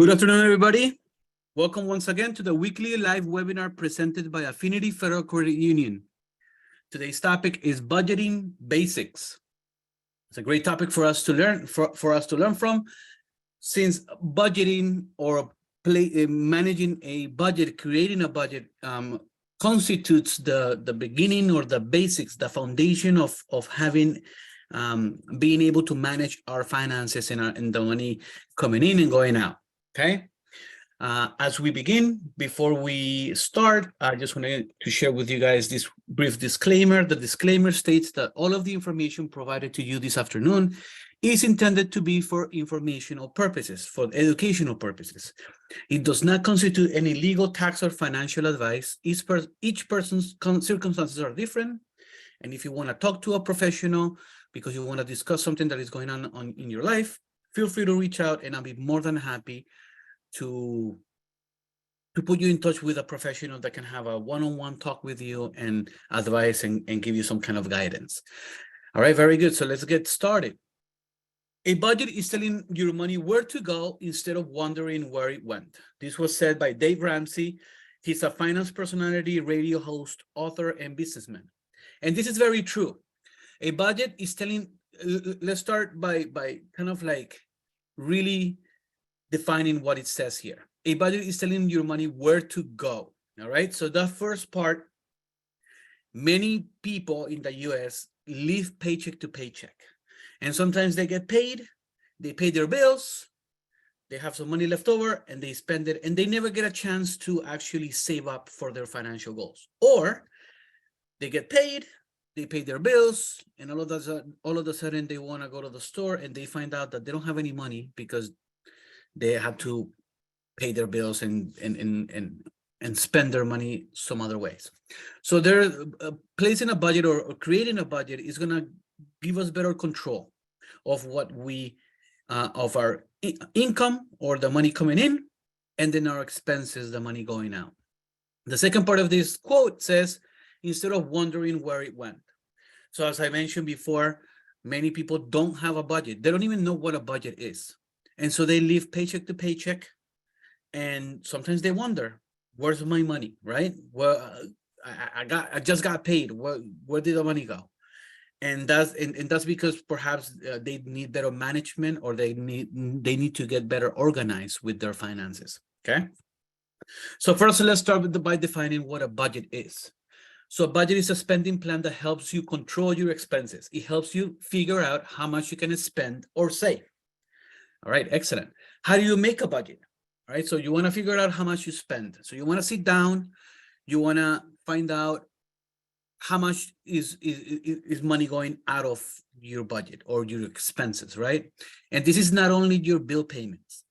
Good afternoon, everybody. Welcome once again to the weekly live webinar presented by Affinity Federal Credit Union. Today's topic is budgeting basics. It's a great topic for us to learn from, since budgeting or managing a budget, creating a budget, constitutes the beginning or the basics, the foundation of having being able to manage our finances and the money coming in and going out. Okay. As we begin, before we start, I just wanted to share with you guys this brief disclaimer. The disclaimer states that all of the information provided to you this afternoon is intended to be for informational purposes, for educational purposes. It does not constitute any legal, tax, or financial advice. Each person's circumstances are different. And if you want to talk to a professional because you want to discuss something that is going on in your life, feel free to reach out, and I'll be more than happy to put you in touch with a professional that can have a one-on-one talk with you and advise and give you some kind of guidance. All right, very good. So let's get started. A budget is telling your money where to go instead of wondering where it went. This was said by Dave Ramsey. He's a finance personality, radio host, author, and businessman. And this is very true. A budget is telling, let's start by kind of like really defining what it says here. A budget is telling your money where to go. All right. So the first part, many people in the US live paycheck to paycheck. And sometimes they get paid, they pay their bills, they have some money left over and they spend it, and they never get a chance to actually save up for their financial goals. Or they get paid, they pay their bills, and all of a sudden they want to go to the store and they find out that they don't have any money because they have to pay their bills and spend their money some other ways. So they're placing a budget or creating a budget is going to give us better control of what we of our income or the money coming in, and then our expenses, the money going out. The second part of this quote says, instead of wondering where it went. So as I mentioned before, many people don't have a budget. They don't even know what a budget is. And so they live paycheck to paycheck. And sometimes they wonder, where's my money, right? Well, I just got paid. Where did the money go? And that's because perhaps they need better management, or they need to get better organized with their finances. Okay. So first, let's start by defining what a budget is. So a budget is a spending plan that helps you control your expenses. It helps you figure out how much you can spend or save. All right, excellent. How do you make a budget? All right, so you want to figure out how much you spend. So you want to sit down, you want to find out how much is money going out of your budget or your expenses, right? And this is not only your bill payments.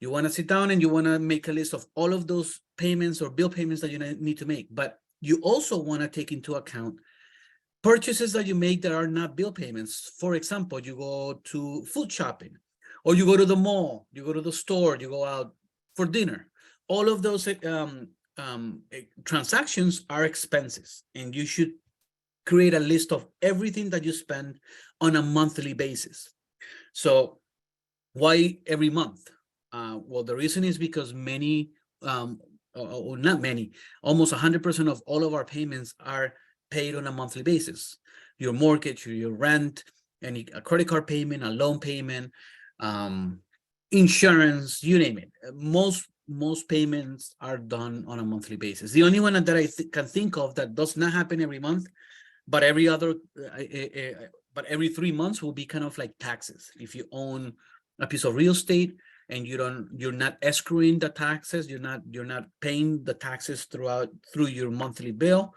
You want to sit down and you want to make a list of all of those payments or bill payments that you need to make. But you also want to take into account purchases that you make that are not bill payments. For example, you go to food shopping, or you go to the mall, you go to the store, you go out for dinner. All of those transactions are expenses, and you should create a list of everything that you spend on a monthly basis. So why every month? Well, the reason is because many, or not many, almost 100% of all of our payments are paid on a monthly basis. Your mortgage, your rent, a credit card payment, a loan payment, insurance, you name it. Most payments are done on a monthly basis. The only one that I can think of that does not happen every month, but every 3 months will be kind of like taxes. If you own a piece of real estate and you're not escrowing the taxes, you're not paying the taxes through your monthly bill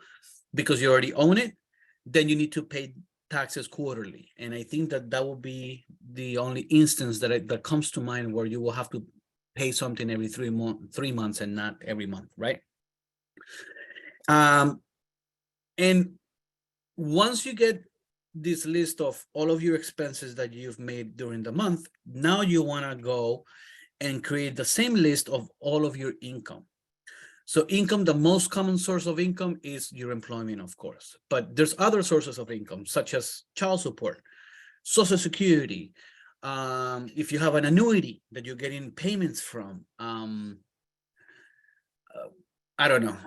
because you already own it, then you need to pay taxes quarterly. And I think that will be the only instance that comes to mind where you will have to pay something every 3 months and not every month, right? And once you get this list of all of your expenses that you've made during the month, now you want to go and create the same list of all of your income. So income, the most common source of income is your employment, of course, but there's other sources of income, such as child support, Social Security, if you have an annuity that you're getting payments from, I don't know.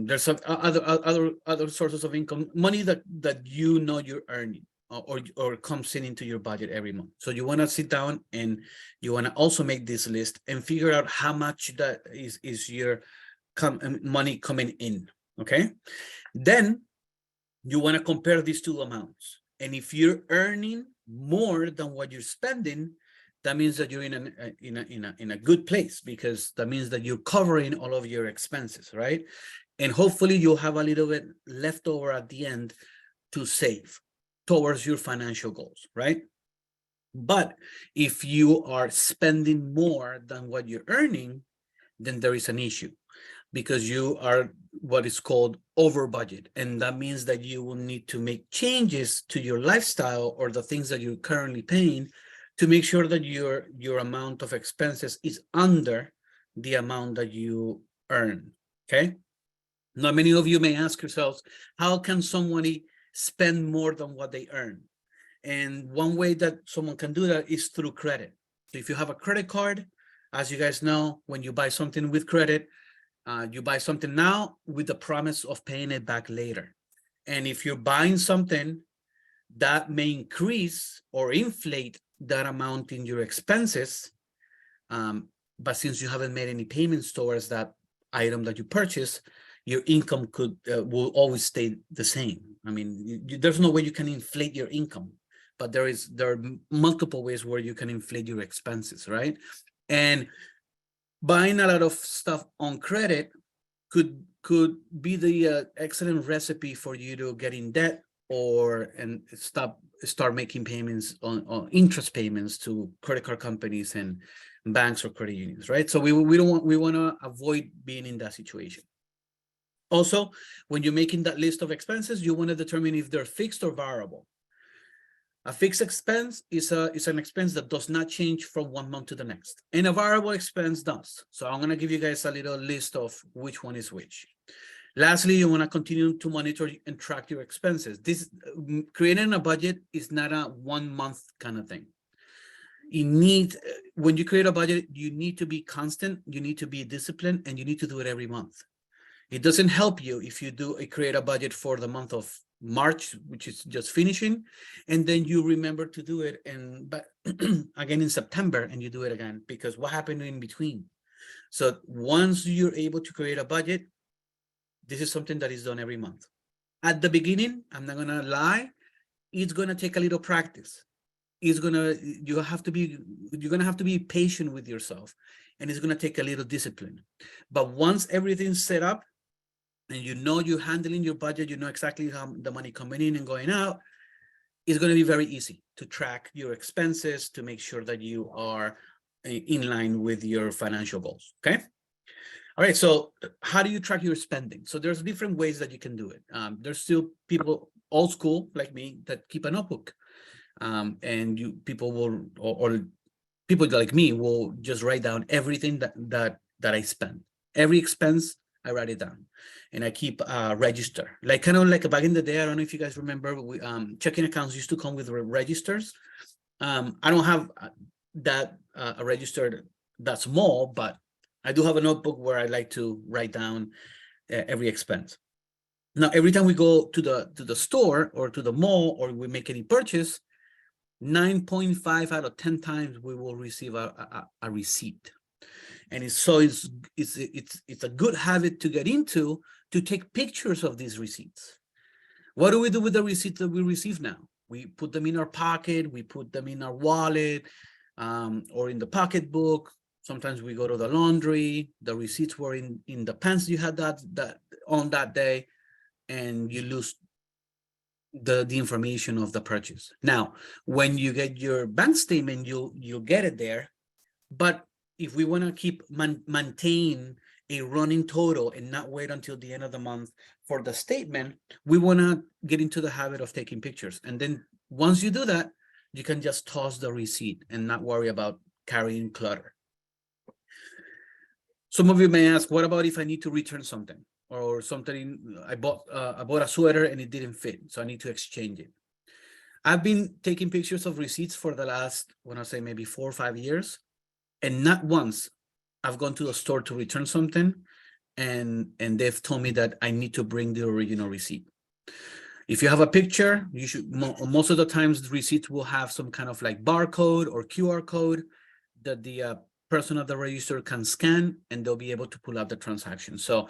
There's some other sources of income, money that you know you're earning, or comes in into your budget every month. So you want to sit down and you want to also make this list and figure out how much that is your money coming in. Okay, then you want to compare these two amounts, and if you're earning more than what you're spending, that means that you're in a good place, because that means that you're covering all of your expenses, right? And hopefully you'll have a little bit left over at the end to save towards your financial goals, right? But if you are spending more than what you're earning, then there is an issue, because you are what is called over budget. And that means that you will need to make changes to your lifestyle or the things that you're currently paying to make sure that your amount of expenses is under the amount that you earn. Okay. Now, many of you may ask yourselves, how can somebody spend more than what they earn? And one way that someone can do that is through credit. So if you have a credit card, as you guys know, when you buy something with credit, you buy something now with the promise of paying it back later. And if you're buying something, that may increase or inflate that amount in your expenses. But since you haven't made any payments towards that item that you purchased, your income will always stay the same. I mean, there's no way you can inflate your income, but there are multiple ways where you can inflate your expenses, right? And buying a lot of stuff on credit could be the excellent recipe for you to get in debt and start making payments on interest payments to credit card companies and banks or credit unions, right? So we want to avoid being in that situation. Also, when you're making that list of expenses, you want to determine if they're fixed or variable. A fixed expense is an expense that does not change from one month to the next, and a variable expense does. So I'm going to give you guys a little list of which one is which. Lastly, you want to continue to monitor and track your expenses. Creating a budget is not a 1 month kind of thing. When you create a budget, you need to be constant, you need to be disciplined, and you need to do it every month. It doesn't help you if you create a budget for the month of March, which is just finishing, and then you remember to do it but again in September, and you do it again, because what happened in between? So once you're able to create a budget, this is something that is done every month. At the beginning, I'm not gonna lie, it's gonna take a little practice. You're gonna have to be patient with yourself, and it's gonna take a little discipline. But once everything's set up, and you're handling your budget, you know exactly how the money coming in and going out, it's going to be very easy to track your expenses to make sure that you are in line with your financial goals. Okay. All right. So how do you track your spending? So there's different ways that you can do it. There's still people old school like me that keep a notebook. And people will, or people like me will just write down everything that I spend. Every expense, I write it down, and I keep a register. Like kind of like back in the day, I don't know if you guys remember, checking accounts used to come with registers. I don't have a register that small, but I do have a notebook where I like to write down every expense. Now, every time we go to the store or to the mall, or we make any purchase, 9.5 out of 10 times we will receive a receipt. And it's a good habit to get into, to take pictures of these receipts. What do we do with the receipts that we receive now? We put them in our pocket, we put them in our wallet, or in the pocketbook. Sometimes we go to the laundry. The receipts were in the pants you had that on that day, and you lose the information of the purchase. Now, when you get your bank statement, you'll get it there. But if we want to maintain a running total and not wait until the end of the month for the statement, we want to get into the habit of taking pictures. And then once you do that, you can just toss the receipt and not worry about carrying clutter. Some of you may ask, what about if I need to return something, or something I bought a sweater and it didn't fit, so I need to exchange it? I've been taking pictures of receipts for the last, when I say maybe 4 or 5 years, and not once I've gone to the store to return something and they've told me that I need to bring the original receipt. If you have a picture, you should, most of the times the receipts will have some kind of like barcode or QR code that the person at the register can scan, and they'll be able to pull out the transaction. So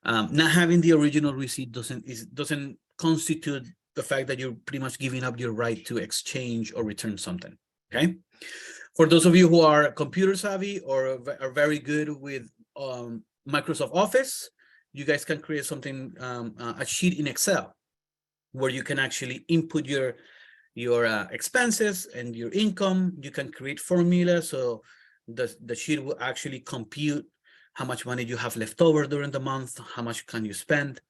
not having the original receipt doesn't constitute the fact that you're pretty much giving up your right to exchange or return something. Okay. For those of you who are computer savvy or are very good with Microsoft Office, you guys can create something, a sheet in Excel, where you can actually input your expenses and your income. You can create formulas, so the sheet will actually compute how much money you have left over during the month, how much can you spend.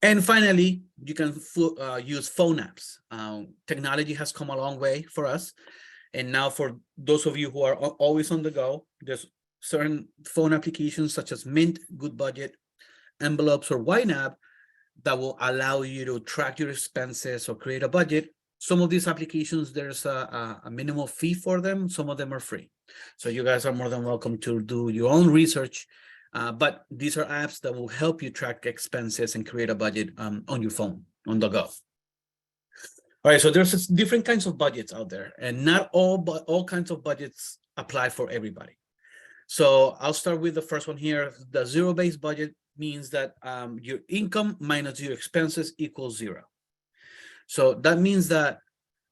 And finally, you can use phone apps. Technology has come a long way for us. And now for those of you who are always on the go, there's certain phone applications such as Mint, Good Budget, Envelopes, or YNAB that will allow you to track your expenses or create a budget. Some of these applications, there's a minimal fee for them. Some of them are free. So you guys are more than welcome to do your own research. But these are apps that will help you track expenses and create a budget on your phone, on the go. All right, so there's different kinds of budgets out there, and not all kinds of budgets apply for everybody. So I'll start with the first one here. The zero-based budget means that your income minus your expenses equals zero. So that means that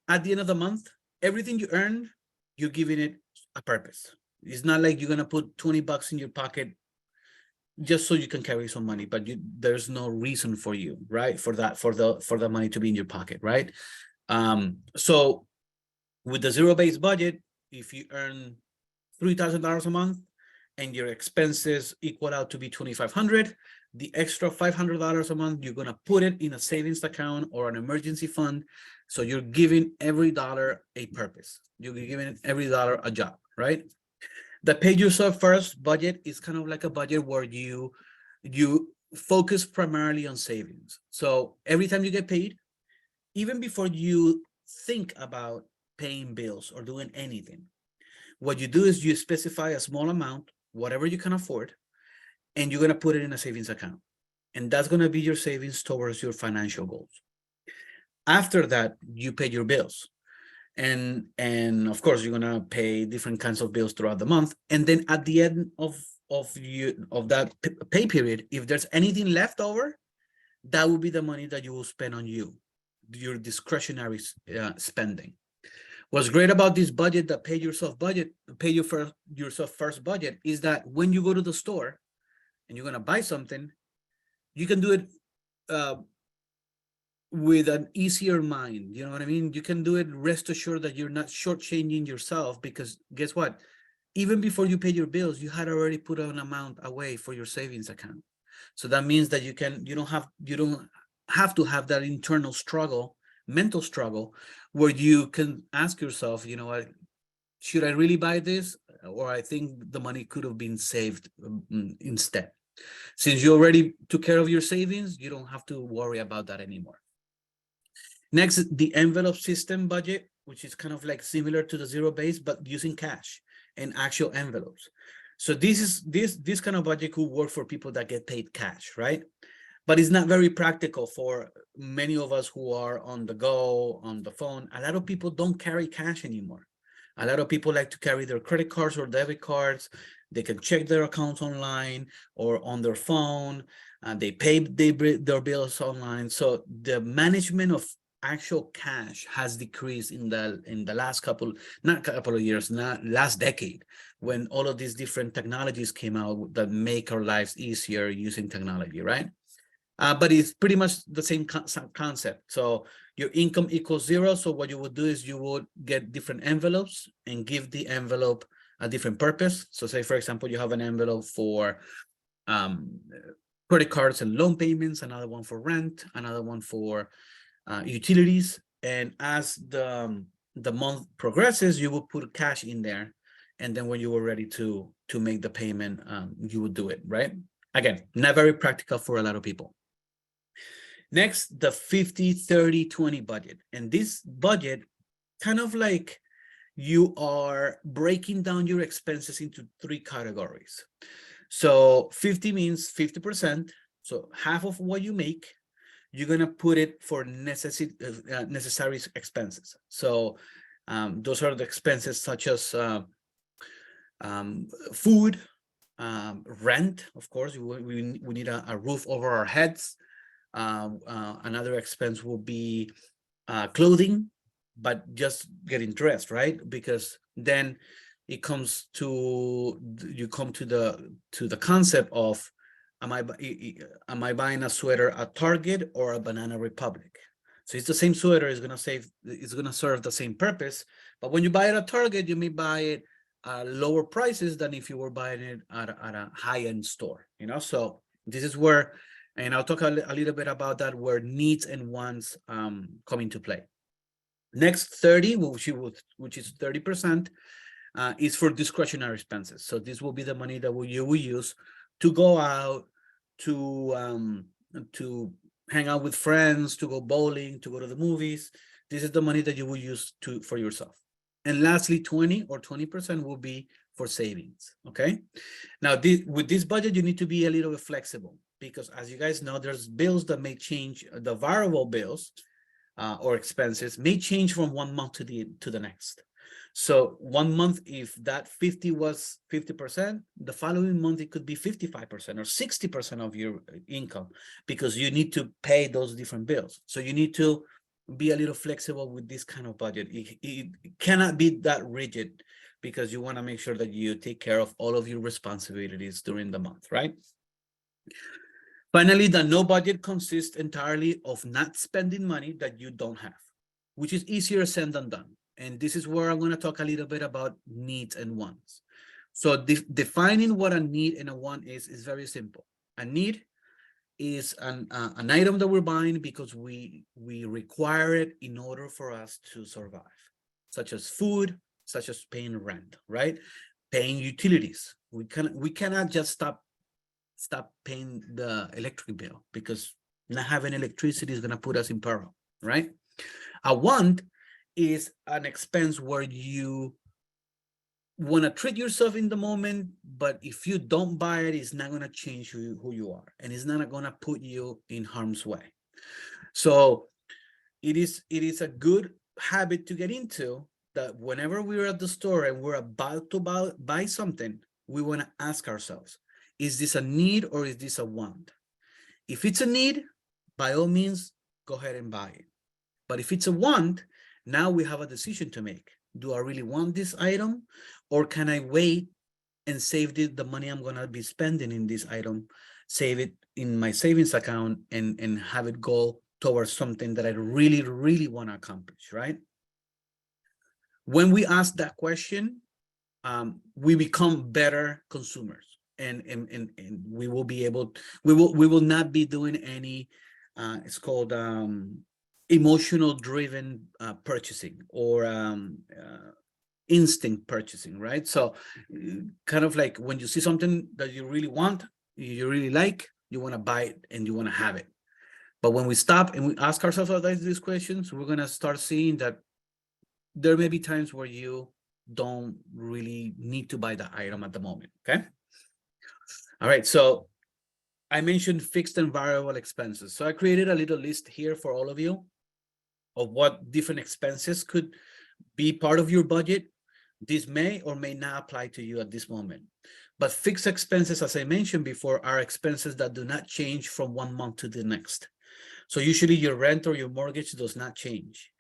at the end of the month, everything you earn, you're giving it a purpose. It's not like you're gonna put 20 bucks in your pocket just so you can carry some money, but there's no reason for you, right? For the money to be in your pocket, right? So with the zero-based budget, if you earn $3,000 a month and your expenses equal out to be $2,500, the extra $500 a month, you're gonna put it in a savings account or an emergency fund. So you're giving every dollar a purpose. You're giving every dollar a job, right? The pay yourself first budget is kind of like a budget where you focus primarily on savings. So every time you get paid, even before you think about paying bills or doing anything, what you do is you specify a small amount, whatever you can afford, and you're going to put it in a savings account. And that's going to be your savings towards your financial goals. After that, you pay your bills. And of course, you're going to pay different kinds of bills throughout the month. And then at the end of that pay period, if there's anything left over, that will be the money that you will spend on your discretionary spending. What's great about this budget, that pay yourself first budget, is that when you go to the store and you're gonna buy something, you can do it with an easier mind. You know what I mean? You can do it rest assured that you're not shortchanging yourself, because guess what? Even before you pay your bills, you had already put an amount away for your savings account. So that means that you don't have to have that internal struggle, mental struggle, where you can ask yourself, you know what, should I really buy this? Or I think the money could have been saved instead. Since you already took care of your savings, you don't have to worry about that anymore. Next, the envelope system budget, which is kind of like similar to the zero base, but using cash and actual envelopes. So this kind of budget could work for people that get paid cash, right? But it's not very practical for many of us who are on the go, on the phone. A lot of people don't carry cash anymore. A lot of people like to carry their credit cards or debit cards. They can check their accounts online or on their phone, and they pay their bills online. So the management of actual cash has decreased in the last not couple of years, not last decade, when all of these different technologies came out that make our lives easier using technology, right? But it's pretty much the same concept. So your income equals zero. So what you would do is you would get different envelopes and give the envelope a different purpose. So say, for example, you have an envelope for credit cards and loan payments, another one for rent, another one for utilities. And as the month progresses, you will put cash in there. And then when you were ready to make the payment, you would do it, right? Again, not very practical for a lot of people. Next, the 50-30-20 budget. And this budget kind of like you are breaking down your expenses into three categories. So 50 means 50%. So half of what you make, you're going to put it for necessary expenses. So those are the expenses such as food, rent, of course, we need a roof over our heads. Another expense will be clothing, but just getting dressed, right? Because then it comes to, you come to the concept of, am I buying a sweater at Target or a Banana Republic? So it's the same sweater, it's gonna serve the same purpose, but when you buy it at Target, you may buy it at lower prices than if you were buying it at a high-end store, you know? So this is where, and I'll talk a little bit about that, where needs and wants come into play. Next, 30, which is 30%, is for discretionary expenses. So this will be the money that you will use to go out, to hang out with friends, to go bowling, to go to the movies. This is the money that you will use for yourself. And lastly, 20% will be for savings. Okay. Now, with this budget, you need to be a little bit flexible, because as you guys know, there's bills that may change. The variable bills or expenses may change from one month to the next. So 1 month, if that 50 was 50%, the following month it could be 55% or 60% of your income, because you need to pay those different bills. So you need to be a little flexible with this kind of budget. It cannot be that rigid, because you want to make sure that you take care of all of your responsibilities during the month, right? Finally, the no budget consists entirely of not spending money that you don't have, which is easier said than done. And this is where I'm going to talk a little bit about needs and wants. So defining what a need and a want is very simple. A need is an item that we're buying because we require it in order for us to survive, such as food, such as paying rent, right? Paying utilities. We cannot just stop paying the electric bill, because not having electricity is going to put us in peril, right? A want is an expense where you want to treat yourself in the moment, but if you don't buy it, it's not going to change who you are, and it's not going to put you in harm's way. So it is a good habit to get into, that whenever we're at the store and we're about to buy something, we want to ask ourselves, is this a need or is this a want? If it's a need, by all means, go ahead and buy it. But if it's a want, now we have a decision to make. Do I really want this item, or can I wait and save the money I'm going to be spending in this item, save it in my savings account, and have it go towards something that I really, really want to accomplish, right? When we ask that question, we become better consumers, and we will be able, we will not be doing any, it's called emotional driven purchasing, or instinct purchasing, right? So kind of like when you see something that you really want, you really like, you want to buy it and you want to have it. But when we stop and we ask ourselves these questions, we're going to start seeing that there may be times where you don't really need to buy the item at the moment. Okay. All right. So I mentioned fixed and variable expenses. So I created a little list here for all of you of what different expenses could be part of your budget. This may or may not apply to you at this moment. But fixed expenses, as I mentioned before, are expenses that do not change from 1 month to the next. So usually your rent or your mortgage does not change.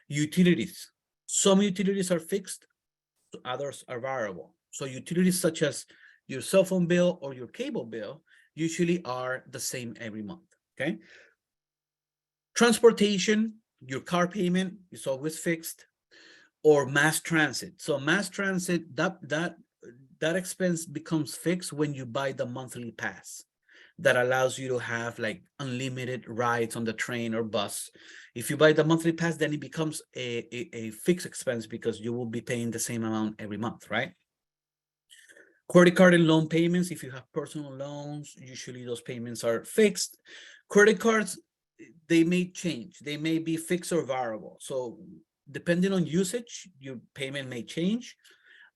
Utilities. Some utilities are fixed, others are variable. So utilities such as your cell phone bill or your cable bill usually are the same every month, okay? Transportation, your car payment is always fixed, or mass transit. So mass transit, that expense becomes fixed when you buy the monthly pass that allows you to have like unlimited rides on the train or bus. If you buy the monthly pass, then it becomes a fixed expense, because you will be paying the same amount every month, right? Credit card and loan payments, if you have personal loans, usually those payments are fixed. Credit cards, they may change. They may be fixed or variable. So depending on usage, your payment may change.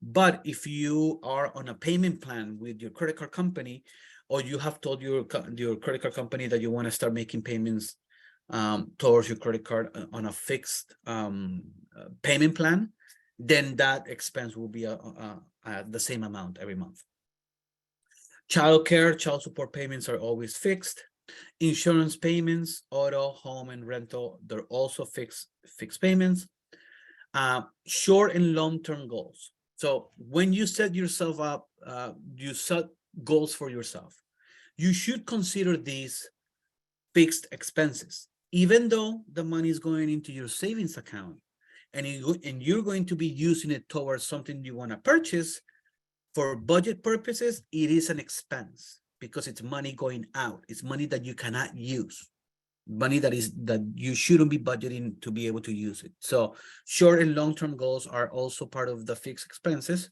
But if you are on a payment plan with your credit card company, or you have told your credit card company that you want to start making payments towards your credit card on a fixed payment plan, then that expense will be the same amount every month. Child care, child support payments are always fixed. Insurance payments, auto, home, and rental, they're also fixed payments. Short and long-term goals. So when you set yourself up, you set goals for yourself, you should consider these fixed expenses, even though the money is going into your savings account and you're going to be using it towards something you want to purchase. For budget purposes, it is an expense because it's money going out. It's money that you cannot use, money that you shouldn't be budgeting to be able to use it. So short and long-term goals are also part of the fixed expenses.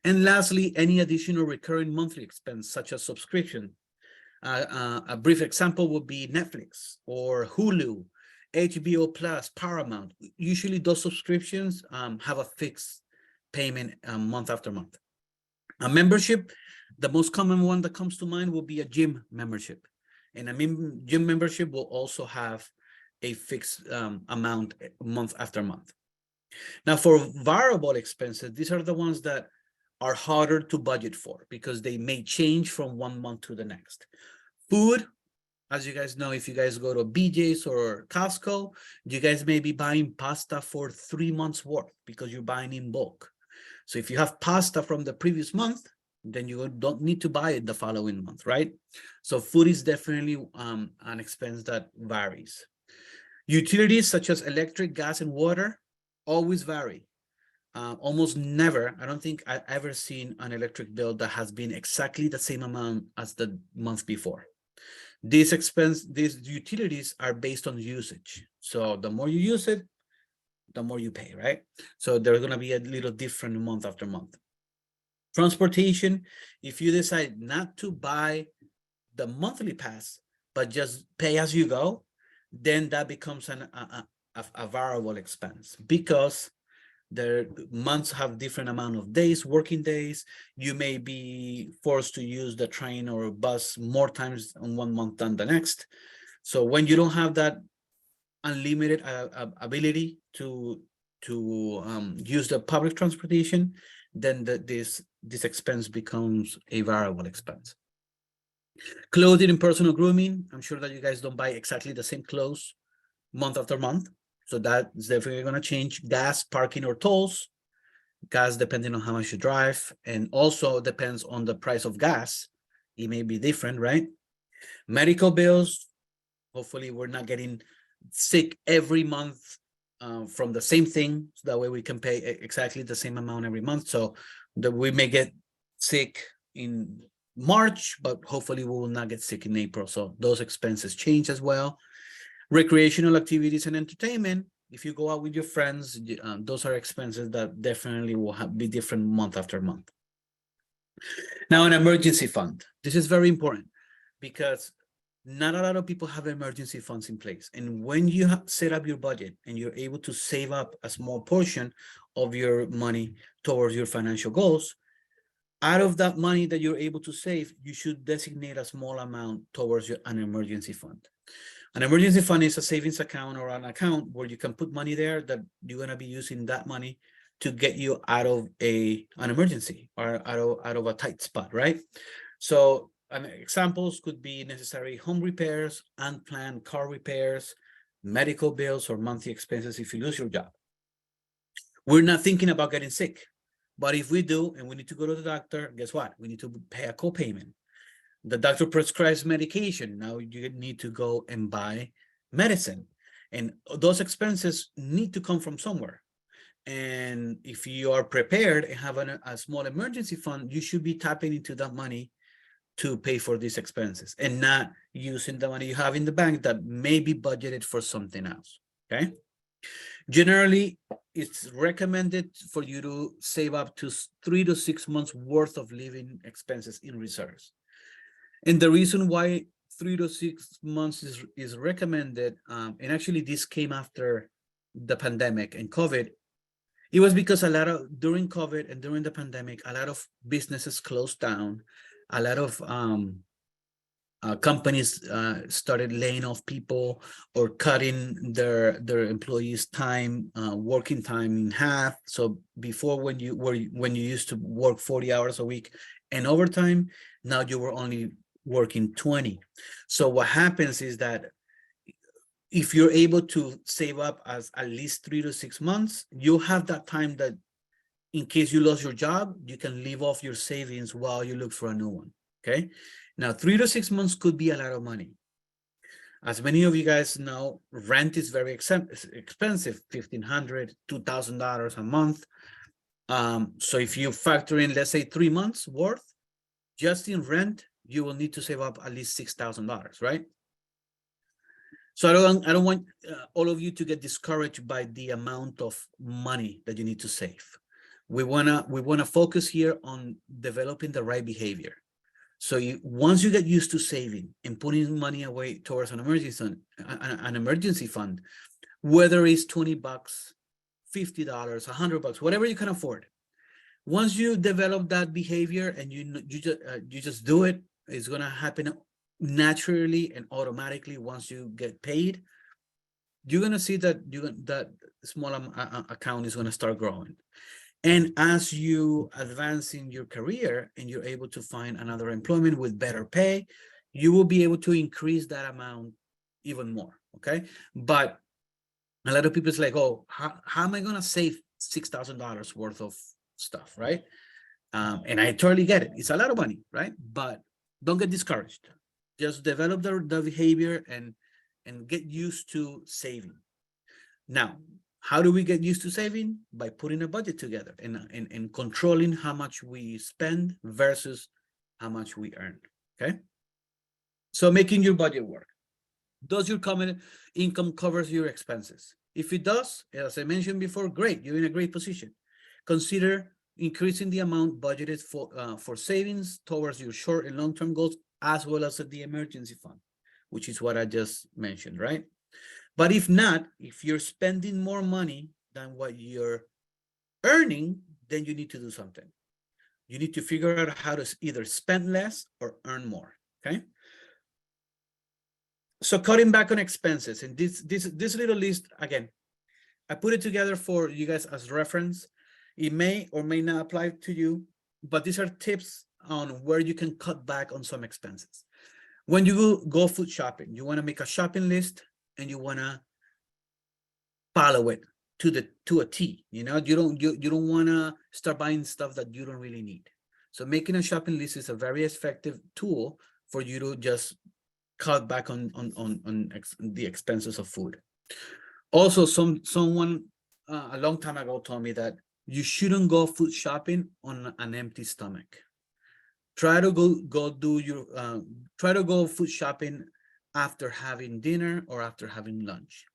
And lastly, any additional recurring monthly expense, such as subscription. A brief example would be Netflix or Hulu, HBO Plus, Paramount. Usually those subscriptions have a fixed payment month after month. A membership, the most common one that comes to mind will be a gym membership. And a gym membership will also have a fixed amount month after month. Now, for variable expenses, these are the ones that are harder to budget for because they may change from one month to the next. Food, as you guys know, if you guys go to BJ's or Costco, you guys may be buying pasta for 3 months worth because you're buying in bulk. So if you have pasta from the previous month, then you don't need to buy it the following month, right? So food is definitely an expense that varies. Utilities such as electric, gas, and water always vary. Almost never, I don't think I've ever seen an electric bill that has been exactly the same amount as the month before. These utilities are based on usage. So the more you use it, the more you pay, right? So they're going to be a little different month after month. Transportation, if you decide not to buy the monthly pass, but just pay as you go, then that becomes a variable expense because their months have different amount of days, working days. You may be forced to use the train or bus more times in 1 month than the next. So when you don't have that unlimited ability to use the public transportation, then this expense becomes a variable expense. Clothing and personal grooming. I'm sure that you guys don't buy exactly the same clothes month after month. So that's definitely going to change. Gas, parking, or tolls. Gas, depending on how much you drive, and also depends on the price of gas. It may be different, right? Medical bills. Hopefully, we're not getting sick every month from the same thing. So that way we can pay exactly the same amount every month. So that we may get sick in March, but hopefully we will not get sick in April. So those expenses change as well. Recreational activities and entertainment. If you go out with your friends, those are expenses that definitely will be different month after month. Now, an emergency fund. This is very important because not a lot of people have emergency funds in place. And when you set up your budget and you're able to save up a small portion of your money towards your financial goals, out of that money that you're able to save, you should designate a small amount towards an emergency fund. An emergency fund is a savings account or an account where you can put money there that you're going to be using that money to get you out of an emergency or out of a tight spot, right? So examples could be necessary home repairs, unplanned car repairs, medical bills, or monthly expenses if you lose your job. We're not thinking about getting sick, but if we do and we need to go to the doctor, guess what? We need to pay a copayment. The doctor prescribes medication. Now you need to go and buy medicine. And those expenses need to come from somewhere. And if you are prepared and have a small emergency fund, you should be tapping into that money to pay for these expenses and not using the money you have in the bank that may be budgeted for something else, okay? Generally, it's recommended for you to save up to 3 to 6 months worth of living expenses in reserves. And the reason why 3 to 6 months is recommended. And actually this came after the pandemic and COVID. It was because during COVID and during the pandemic, a lot of businesses closed down. A lot of companies started laying off people or cutting their employees' time, working time in half. So before, when you used to work 40 hours a week and overtime, now you were only working 20. So what happens is that if you're able to save up as at least 3 to 6 months, you have that time that in case you lost your job, you can live off your savings while you look for a new one. Okay. Now, 3 to 6 months could be a lot of money. As many of you guys know, rent is very expensive, $1,500, $2,000 a month. So if you factor in, let's say 3 months worth, just in rent, you will need to save up at least $6,000, right? So I don't want all of you to get discouraged by the amount of money that you need to save. We wanna focus here on developing the right behavior. So once you get used to saving and putting money away towards an emergency fund, whether it's $20, $50, $100, whatever you can afford. Once you develop that behavior and you just do it, it's gonna happen naturally and automatically. Once you get paid, you're gonna see that that small account is gonna start growing. And as you advance in your career and you're able to find another employment with better pay, you will be able to increase that amount even more. Okay, but a lot of people is like, oh, how am I gonna save $6,000 worth of stuff, right? And I totally get it. It's a lot of money, right? But don't get discouraged. Just develop the behavior and get used to saving. Now, how do we get used to saving? By putting a budget together and controlling how much we spend versus how much we earn. Okay. So making your budget work. Does your common income covers your expenses? If it does, as I mentioned before, great. You're in a great position. Consider increasing the amount budgeted for savings towards your short and long-term goals, as well as the emergency fund, which is what I just mentioned, right? But if not, if you're spending more money than what you're earning, then you need to do something. You need to figure out how to either spend less or earn more, okay? So cutting back on expenses, and this little list, again, I put it together for you guys as reference. It may or may not apply to you, but these are tips on where you can cut back on some expenses. When you go food shopping, you want to make a shopping list and you want to follow it to a T. You know, you don't want to start buying stuff that you don't really need. So making a shopping list is a very effective tool for you to just cut back on the expenses of food. Also, someone a long time ago told me that you shouldn't go food shopping on an empty stomach. Try to go food shopping after having dinner or after having lunch.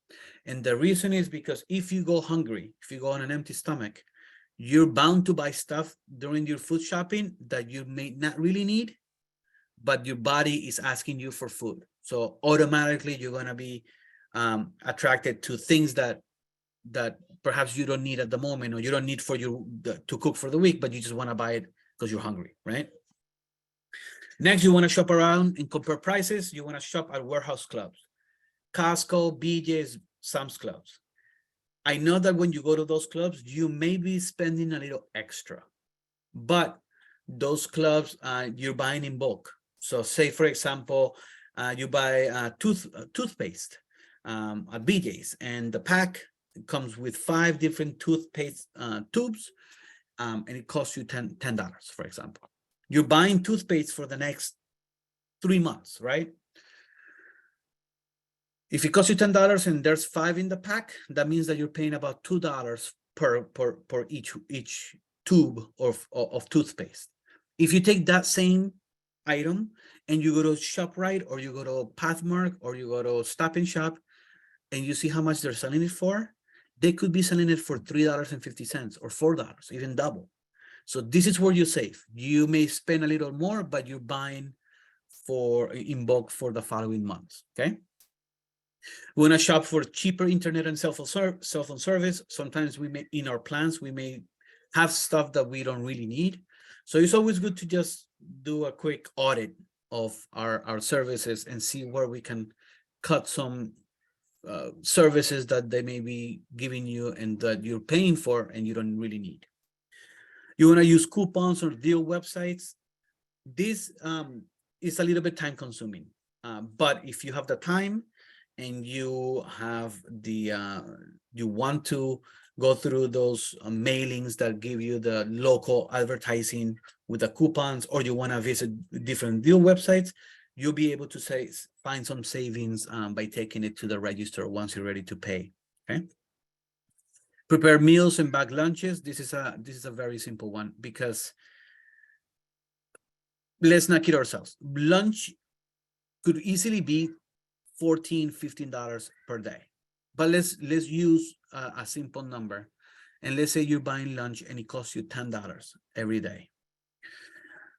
And the reason is because if you go hungry, if you go on an empty stomach, you're bound to buy stuff during your food shopping that you may not really need, but your body is asking you for food. So automatically you're going to be attracted to things that perhaps you don't need at the moment, or you don't need for you to cook for the week, but you just want to buy it because you're hungry, right? Next, you want to shop around and compare prices. You want to shop at warehouse clubs, Costco, BJ's, Sam's Clubs. I know that when you go to those clubs, you may be spending a little extra, but those clubs, you're buying in bulk. So say, for example, you buy toothpaste at BJ's, and the pack comes with 5 different toothpaste tubes, and it costs you $10, for example. You're buying toothpaste for the next 3 months, right? If it costs you $10 and there's 5 in the pack, that means that you're paying about $2 per each tube of toothpaste. If you take that same item and you go to ShopRite or you go to Pathmark or you go to Stop and Shop and you see how much they're selling it for, they could be selling it for $3.50 or $4, even double. So this is where you save. You may spend a little more, but you're buying in bulk for the following months. Okay. We want to shop for cheaper internet and cell phone service. Sometimes we may, in our plans, we may have stuff that we don't really need. So it's always good to just do a quick audit of our services and see where we can cut some services that they may be giving you and that you're paying for and you don't really need. You want to use coupons or deal websites. This is a little bit time consuming, but if you have the time and you have the you want to go through those mailings that give you the local advertising with the coupons, or you want to visit different deal websites, you'll be able to find some savings by taking it to the register once you're ready to pay. Okay. Prepare meals and bag lunches. This is a very simple one, because let's not kid ourselves. Lunch could easily be $14, $15 per day. But let's use a simple number. And let's say you're buying lunch and it costs you $10 every day.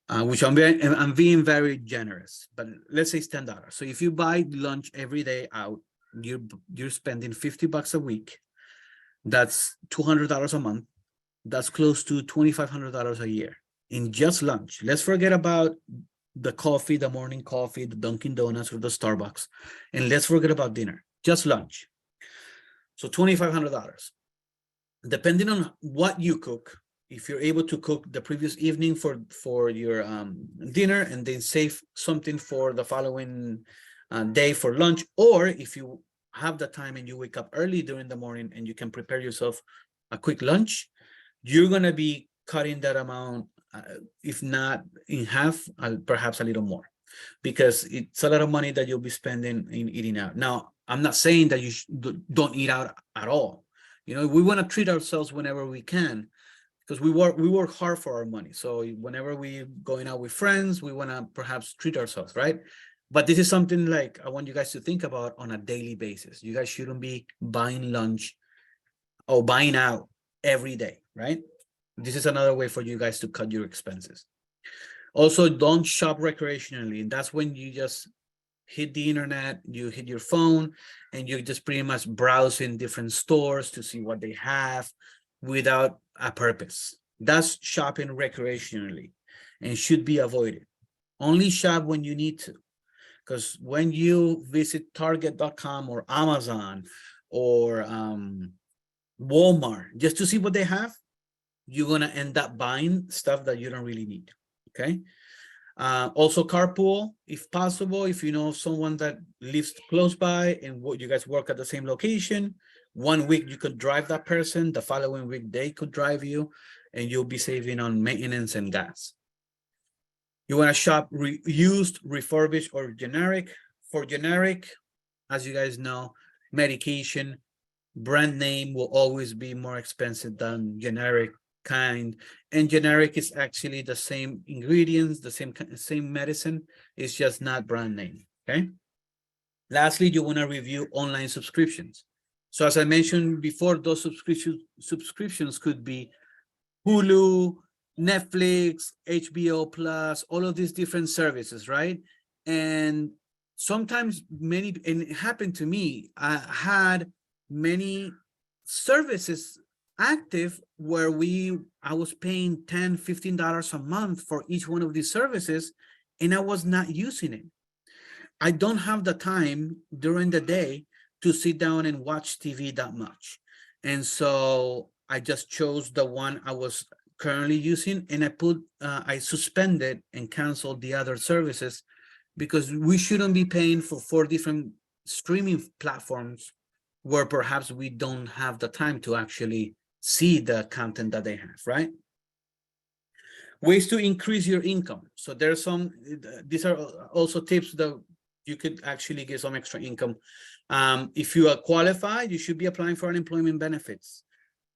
Which I'm being very generous, but let's say it's $10. So if you buy lunch every day out, you're spending $50 a week. That's $200 a month. That's close to $2,500 a year in just lunch. Let's forget about the coffee, the morning coffee, the Dunkin' Donuts or the Starbucks, and let's forget about dinner. Just lunch. So $2,500. Depending on what you cook, if you're able to cook the previous evening for your dinner and then save something for the following day for lunch, or if you have the time and you wake up early during the morning and you can prepare yourself a quick lunch, you're going to be cutting that amount, if not in half, perhaps a little more, because it's a lot of money that you'll be spending in eating out. Now, I'm not saying that you don't eat out at all. You know, we want to treat ourselves whenever we can, because we work hard for our money. So whenever we going out with friends, we want to perhaps treat ourselves, right? But this is something like I want you guys to think about on a daily basis. You guys shouldn't be buying lunch or buying out every day, right? This is another way for you guys to cut your expenses. Also, don't shop recreationally. And that's when you just hit the internet, you hit your phone, and you're just pretty much browsing different stores to see what they have without a purpose. That's shopping recreationally and should be avoided. Only shop when you need to. Because when you visit Target.com or Amazon or Walmart just to see what they have, you're going to end up buying stuff that you don't really need. Okay. Also carpool, if possible. If you know someone that lives close by and you guys work at the same location, 1 week you could drive that person, the following week they could drive you, and you'll be saving on maintenance and gas. You want to shop used, refurbished, or generic. For generic, as you guys know, medication, brand name will always be more expensive than generic kind, and generic is actually the same ingredients, the same medicine. It's just not brand name. Okay. Lastly, you want to review online subscriptions. So as I mentioned before, those subscriptions could be Hulu, Netflix, HBO Plus, all of these different services, right? And sometimes and it happened to me, I had many services active where I was paying $10, $15 a month for each one of these services, and I was not using it. I don't have the time during the day to sit down and watch TV that much. And so I just chose the one I was currently using, and I suspended and canceled the other services, because we shouldn't be paying for 4 different streaming platforms where perhaps we don't have the time to actually see the content that they have, right? Ways to increase your income. So there's these are also tips that you could actually get some extra income. If you are qualified, you should be applying for unemployment benefits.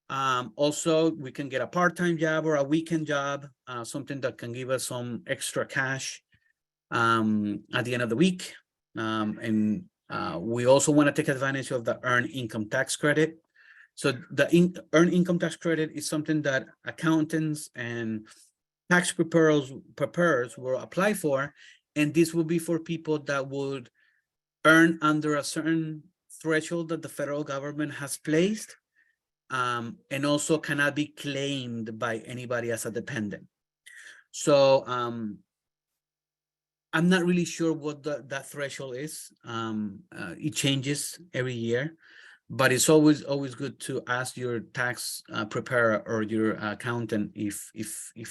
Also, we can get a part-time job or a weekend job, something that can give us some extra cash at the end of the week. We also want to take advantage of the earned income tax credit. So the earned income tax credit is something that accountants and tax preparers will apply for, And this will be for people that would earn under a certain threshold that the federal government has placed, and also cannot be claimed by anybody as a dependent. So I'm not really sure what that threshold is. It changes every year, but it's always good to ask your tax preparer or your accountant if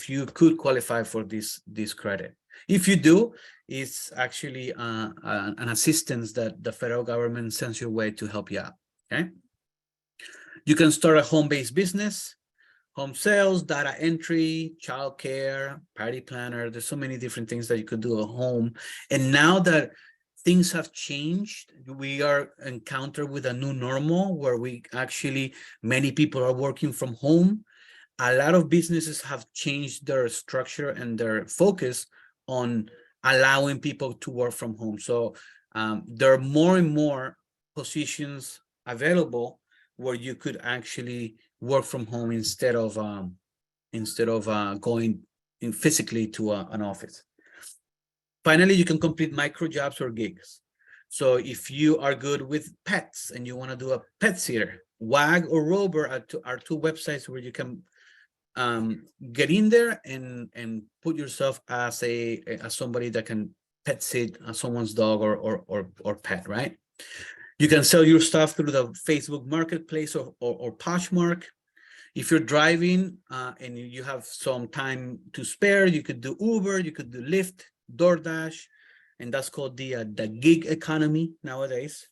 you could qualify for this credit. If you do, it's actually an assistance that the federal government sends your way to help you out. Okay, you can start a home-based business, home sales, data entry, childcare, party planner. There's so many different things that you could do at home. And now that things have changed, we are encountered with a new normal where many people are working from home. A lot of businesses have changed their structure and their focus on allowing people to work from home. So there are more and more positions available where you could actually work from home instead of going in physically to an office. Finally, you can complete micro jobs or gigs. So if you are good with pets and you want to do a pet sitter, WAG or Rover are two websites where you can get in there and put yourself as somebody that can pet sit someone's dog or pet, right? You can sell your stuff through the Facebook Marketplace or Poshmark. If you're driving and you have some time to spare, you could do Uber, you could do Lyft, DoorDash, and that's called the gig economy nowadays.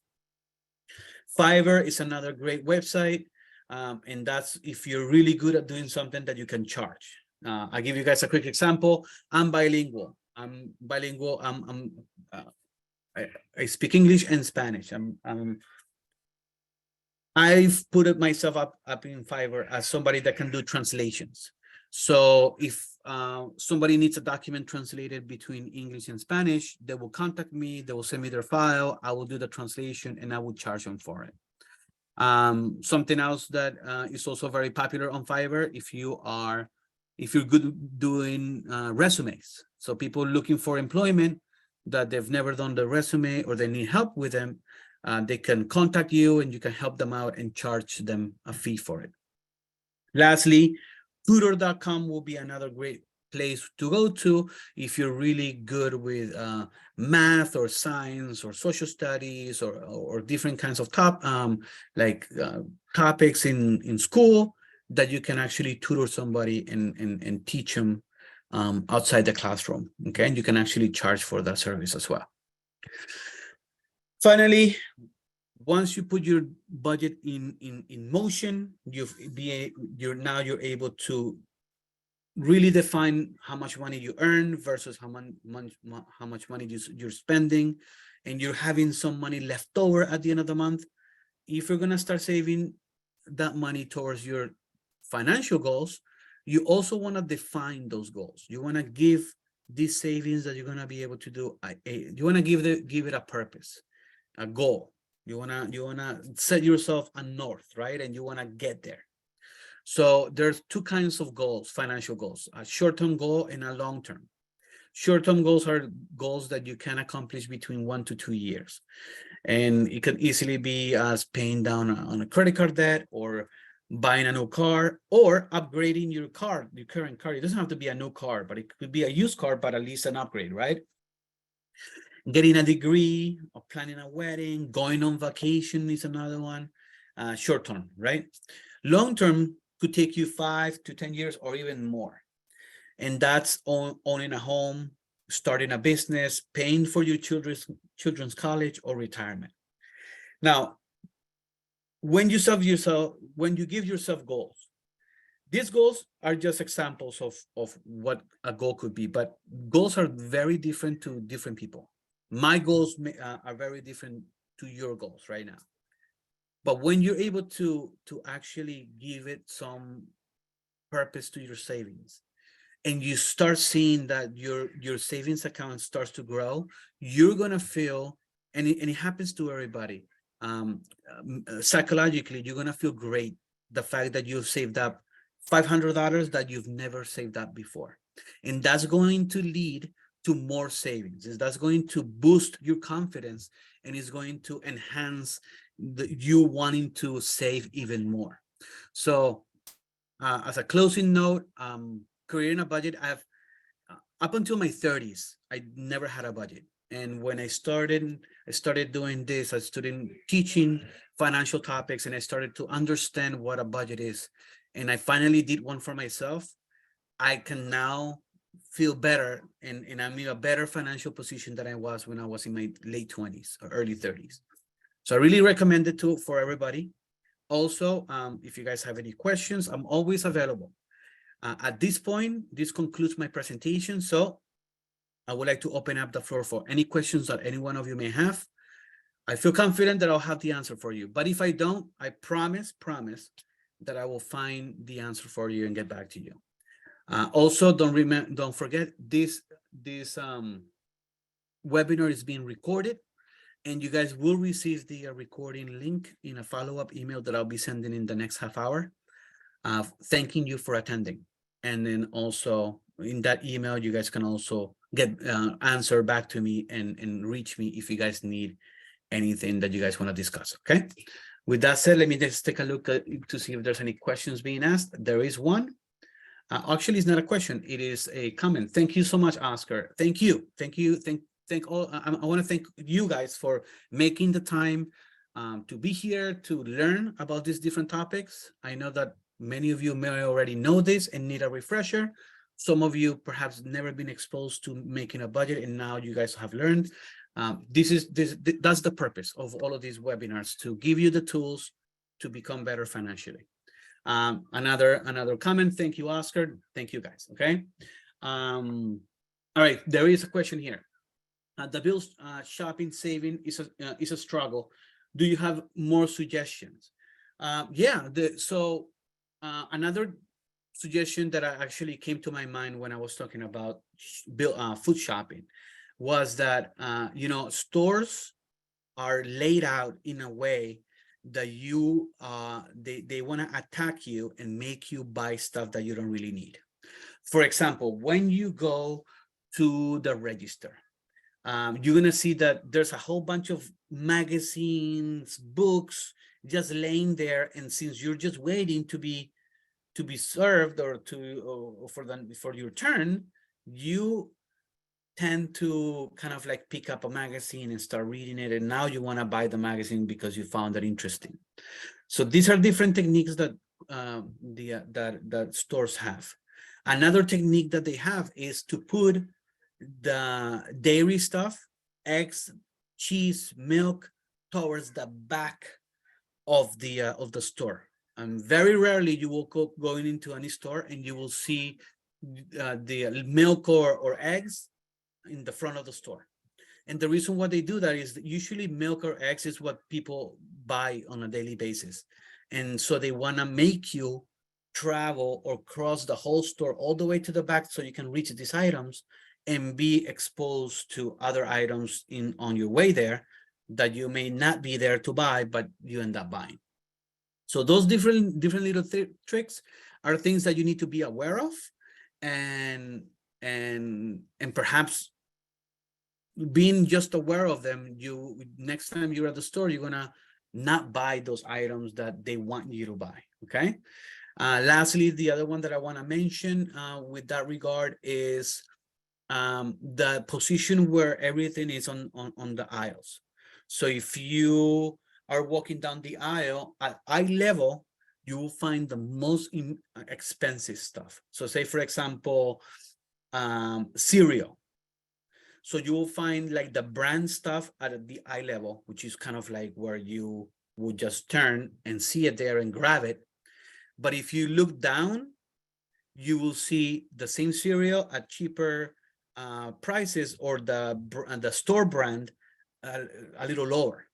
Fiverr is another great website, and that's if you're really good at doing something that you can charge. I'll give you guys a quick example. I'm bilingual. I speak English and Spanish. I've put myself up in Fiverr as somebody that can do translations. So if somebody needs a document translated between English and Spanish, they will contact me, they will send me their file, I will do the translation, and I will charge them for it. Something else that is also very popular on Fiverr, if you're good doing resumes. So people looking for employment that they've never done the resume or they need help with them, they can contact you and you can help them out and charge them a fee for it. Lastly, tutor.com will be another great place to go to if you're really good with math or science or social studies or different kinds of topics in school that you can actually tutor somebody and teach them outside the classroom. Okay, and you can actually charge for that service as well. Finally, once you put your budget in motion, you're able to really define how much money you earn versus how much money you're spending, and you're having some money left over at the end of the month. If you're gonna start saving that money towards your financial goals, you also want to define those goals. You want to give these savings that you're gonna be able to do. You want to give it a purpose, a goal. You wanna set yourself a north, right? And you want to get there. So there's two kinds of goals, financial goals: a short-term goal and a long-term. Short-term goals are goals that you can accomplish between 1 to 2 years, and it can easily be as paying down on a credit card debt, or buying a new car, or upgrading your current car. It doesn't have to be a new car, but it could be a used car, but at least an upgrade, right? Getting a degree, or planning a wedding, going on vacation is another one. Short term, right? Long term could take you 5 to 10 years or even more. And that's owning a home, starting a business, paying for your children's college or retirement. Now, when you give yourself goals, these goals are just examples of what a goal could be, but goals are very different to different people. My goals are very different to your goals right now. But when you're able to actually give it some purpose to your savings, and you start seeing that your savings account starts to grow, you're gonna feel, and it happens to everybody, psychologically, you're gonna feel great. The fact that you've saved up $500 that you've never saved up before, and that's going to lead to more savings. That's going to boost your confidence, and it's going to enhance you wanting to save even more. So as a closing note, creating a budget, up until my 30s, I never had a budget. And when I started doing this. I started teaching financial topics, and I started to understand what a budget is. And I finally did one for myself. I can now feel better, and I'm in a better financial position than I was when I was in my late 20s or early 30s. So I really recommend it for everybody. Also, if you guys have any questions, I'm always available. At this point, this concludes my presentation. So I would like to open up the floor for any questions that any one of you may have. I feel confident that I'll have the answer for you. But if I don't, I promise that I will find the answer for you and get back to you. Also, don't forget this webinar is being recorded, and you guys will receive the recording link in a follow-up email that I'll be sending in the next half hour, thanking you for attending. And then also in that email, you guys can also get answer back to me and reach me if you guys need anything that you guys want to discuss. Okay. With that said, let me just take a look to see if there's any questions being asked. There is one. Actually, it's not a question. It is a comment. Thank you so much, Oscar. Thank you. Thank all. I want to thank you guys for making the time to be here to learn about these different topics. I know that many of you may already know this and need a refresher. Some of you perhaps never been exposed to making a budget, and now you guys have learned. That's the purpose of all of these webinars, to give you the tools to become better financially. Another comment. Thank you, Oscar. Thank you, guys. Okay. All right. There is a question here. The bills shopping saving is a struggle. Do you have more suggestions? Yeah. Another suggestion that actually came to my mind when I was talking about food shopping was that stores are laid out in a way that they want to attack you and make you buy stuff that you don't really need. For example, when you go to the register, you're gonna see that there's a whole bunch of magazines, books just laying there, and since you're just waiting to be served or for your turn, you tend to kind of like pick up a magazine and start reading it, and now you want to buy the magazine because you found it interesting. So these are different techniques that that stores have. Another technique that they have is to put the dairy stuff, eggs, cheese, milk, towards the back of the store. And very rarely you will go into any store and you will see the milk or eggs in the front of the store. And the reason why they do that is that usually milk or eggs is what people buy on a daily basis. And so they want to make you travel or cross the whole store all the way to the back so you can reach these items and be exposed to other items on your way there that you may not be there to buy, but you end up buying. So those different little tricks are things that you need to be aware of, and perhaps being just aware of them, next time you're at the store, you're gonna not buy those items that they want you to buy. Okay. Lastly, the other one that I want to mention with that regard is the position where everything is on the aisles. So if you are walking down the aisle at eye level, you will find the most expensive stuff. So say, for example, cereal. So you will find like the brand stuff at the eye level, which is kind of like where you would just turn and see it there and grab it. But if you look down, you will see the same cereal at cheaper prices, or the store brand a little lower.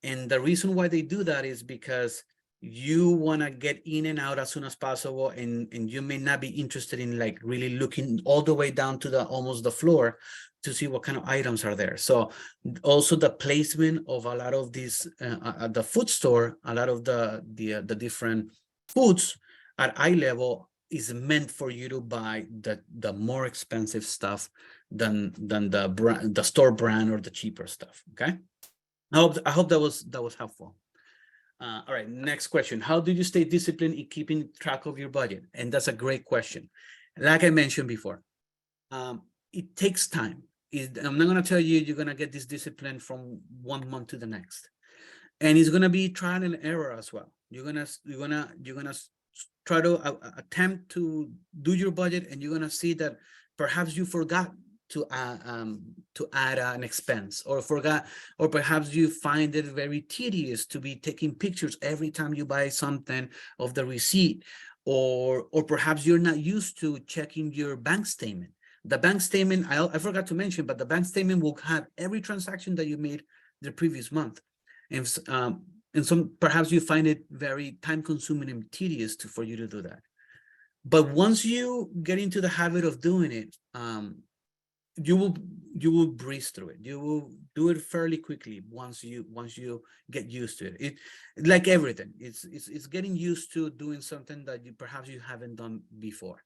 And the reason why they do that is because you want to get in and out as soon as possible, and you may not be interested in like really looking all the way down to almost the floor to see what kind of items are there. So also the placement of a lot of these at the food store, a lot of the different foods at eye level is meant for you to buy the more expensive stuff than the brand, the store brand, or the cheaper stuff. Okay. I hope that was helpful. All right, next question. How do you stay disciplined in keeping track of your budget? And that's a great question. Like I mentioned before, it takes time. I'm not going to tell you you're going to get this discipline from 1 month to the next, and it's going to be trial and error as well. You're gonna try to attempt to do your budget, and you're going to see that perhaps you forgot to add an expense, or forgot, or perhaps you find it very tedious to be taking pictures every time you buy something of the receipt, or perhaps you're not used to checking your bank statement. The bank statement, I forgot to mention, but the bank statement will have every transaction that you made the previous month. And some, perhaps you find it very time consuming and tedious for you to do that. But once you get into the habit of doing it, you will breeze through it. You will do it fairly quickly once you get used to it. It, like everything, it's getting used to doing something that perhaps you haven't done before.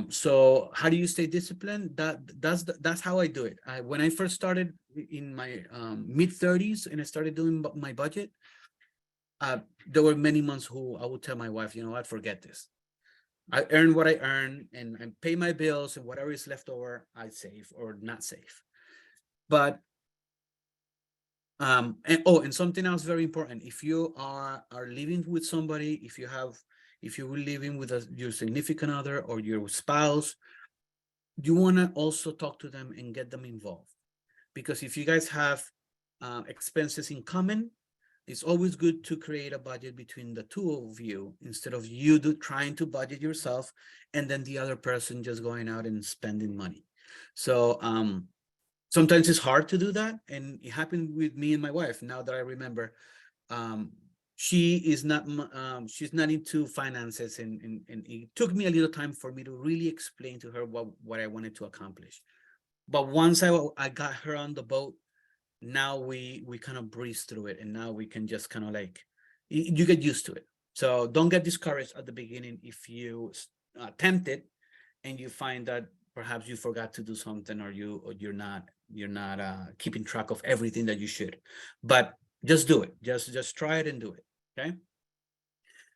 So how do you stay disciplined? That's how I do it. When I first started in my mid-30s and I started doing my budget, there were many months who I would tell my wife, you know what, forget this. I earn what I earn, and I pay my bills, and whatever is left over, I save or not save. But and something else very important: if you are living with somebody, if you were living with your significant other or your spouse, you want to also talk to them and get them involved, because if you guys have expenses in common, it's always good to create a budget between the two of you, instead of you trying to budget yourself and then the other person just going out and spending money. So sometimes it's hard to do that, and it happened with me and my wife. Now that I remember, she is not she's not into finances, and it took me a little time for me to really explain to her what I wanted to accomplish. But once I got her on the boat, now we kind of breeze through it, and now we can just kind of like, you get used to it. So don't get discouraged at the beginning if you attempt it and you find that perhaps you forgot to do something, or you're not keeping track of everything that you should. But just do it. Just try it and do it. Okay.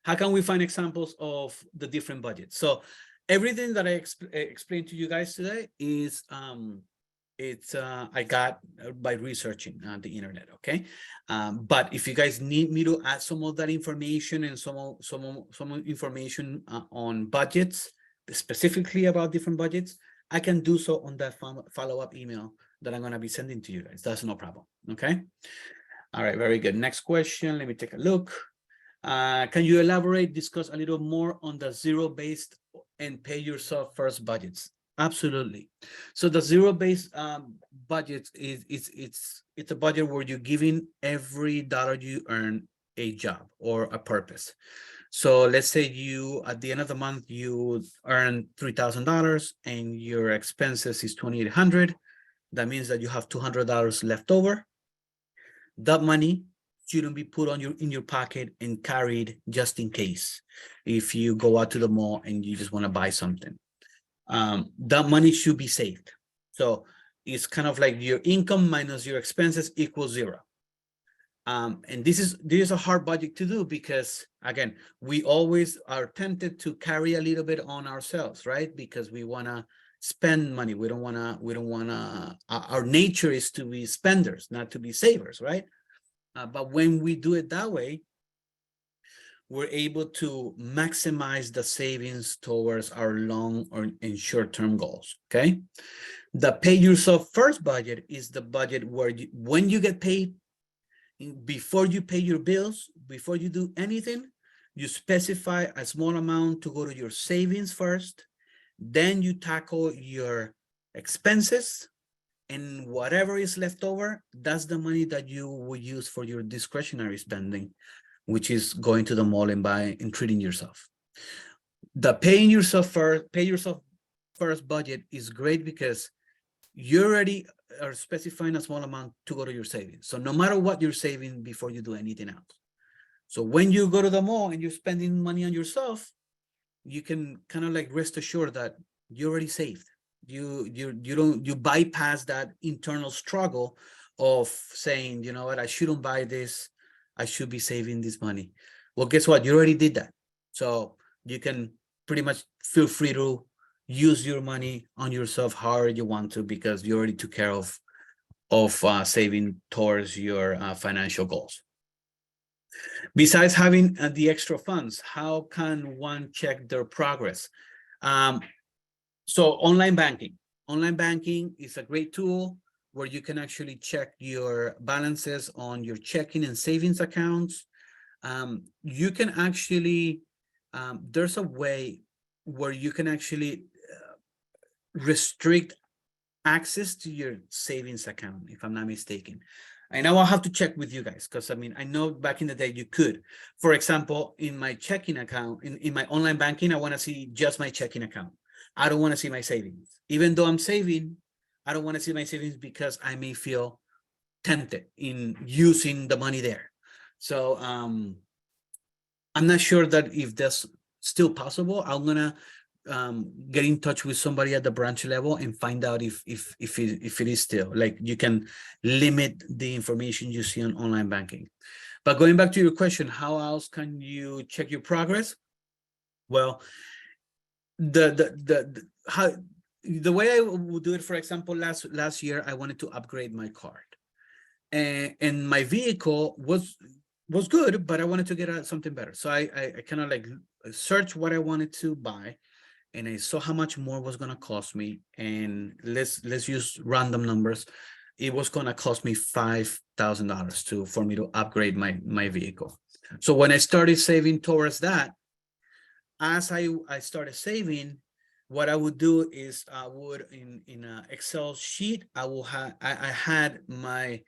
How can we find examples of the different budgets? So everything that I explained to you guys today is I got by researching the internet. Okay. But if you guys need me to add some of that information and some information on budgets, specifically about different budgets, I can do so on that follow-up email that I'm going to be sending to you guys. That's no problem. Okay. All right. Very good. Next question. Let me take a look. Can you elaborate, discuss a little more on the zero-based and pay yourself first budgets? Absolutely. So the zero-based budget it's a budget where you're giving every dollar you earn a job or a purpose. So let's say you, at the end of the month, you earn $3,000 and your expenses is $2,800. That means that you have $200 left over. That money shouldn't be put on in your pocket and carried just in case if you go out to the mall and you just want to buy something. That money should be saved. So it's kind of like your income minus your expenses equals zero. And this is a hard budget to do, because again, we always are tempted to carry a little bit on ourselves, right? Because we want to spend money. We don't want to, our nature is to be spenders, not to be savers, right? But when we do it that way, we're able to maximize the savings towards our long and short-term goals. Okay. The pay yourself first budget is the budget where when you get paid, before you pay your bills, before you do anything, you specify a small amount to go to your savings first. Then you tackle your expenses, and whatever is left over, that's the money that you will use for your discretionary spending, which is going to the mall and buying and treating yourself. The pay yourself first budget is great because you already are specifying a small amount to go to your savings. So no matter what you're saving before you do anything else. So when you go to the mall and you're spending money on yourself, you can kind of like rest assured that you already saved. You bypass that internal struggle of saying, you know what, I shouldn't buy this, I should be saving this money. Well, guess what, you already did that. So you can pretty much feel free to use your money on yourself however you want to, because you already took care of saving towards your financial goals. Besides having the extra funds, how can one check their progress? So online banking. Online banking is a great tool where you can actually check your balances on your checking and savings accounts. You can actually, there's a way where you can actually restrict access to your savings account, if I'm not mistaken. And I will have to check with you guys, because I mean, I know back in the day you could. For example, in my checking account, in my online banking, I want to see just my checking account. I don't want to see my savings. Even though I'm saving, I don't want to see my savings because I may feel tempted in using the money there. So I'm not sure that if that's still possible. I'm gonna get in touch with somebody at the branch level and find out if it is still, like, you can limit the information you see on online banking. But going back to your question, how else can you check your progress? Well, the way I would do it, for example, last year I wanted to upgrade my card, and my vehicle was good, but I wanted to get something better. So I kind of like searched what I wanted to buy, and I saw how much more was going to cost me. And let's use random numbers. It was going to cost me $5,000 for me to upgrade my vehicle. So when I started saving towards that, as I started saving, what I would do is I would in an Excel sheet, I had my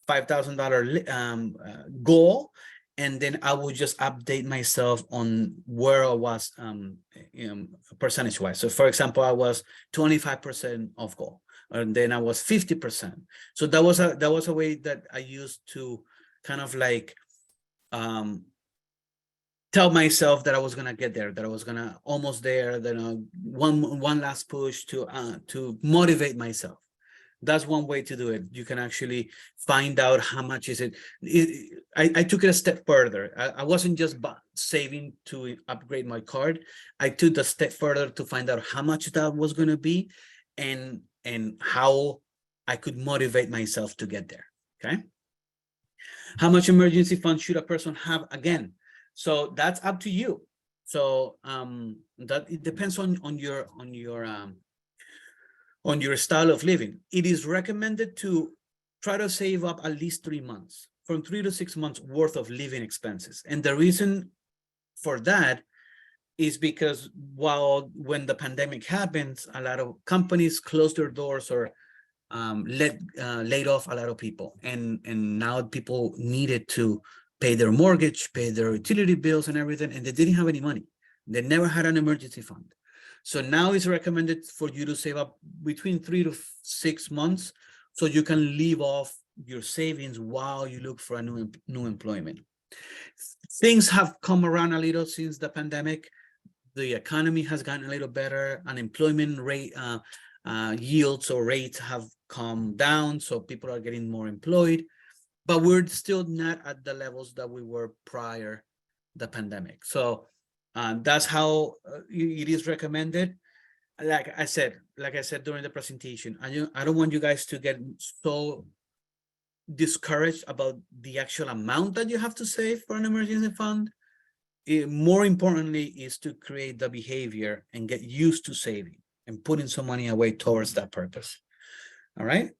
$5,000 goal, and then I would just update myself on where I was percentage wise. So for example, I was 25% of goal, and then I was 50%. So that was a way that I used to kind of like tell myself that I was gonna get there, that I was gonna almost there, then one last push to motivate myself. That's one way to do it. You can actually find out how much is it. I took it a step further. I wasn't just saving to upgrade my card. I took the step further to find out how much that was going to be, and how I could motivate myself to get there. Okay. How much emergency fund should a person have? Again, so that's up to you. So that it depends on your style of living. It is recommended to try to save up at least 3 months, from 3 to 6 months worth of living expenses. And the reason for that is because when the pandemic happens, a lot of companies closed their doors or laid off a lot of people, and now people needed to pay their mortgage, pay their utility bills and everything, and they didn't have any money. They never had an emergency fund. So now it's recommended for you to save up between 3 to 6 months, so you can leave off your savings while you look for a new employment. Things have come around a little since the pandemic. The economy has gotten a little better. Unemployment rate yields or rates have come down, so people are getting more employed, but we're still not at the levels that we were prior the pandemic. So that's how it is recommended. Like I said during the presentation, I don't want you guys to get so discouraged about the actual amount that you have to save for an emergency fund. More importantly is to create the behavior and get used to saving and putting some money away towards that purpose. All right.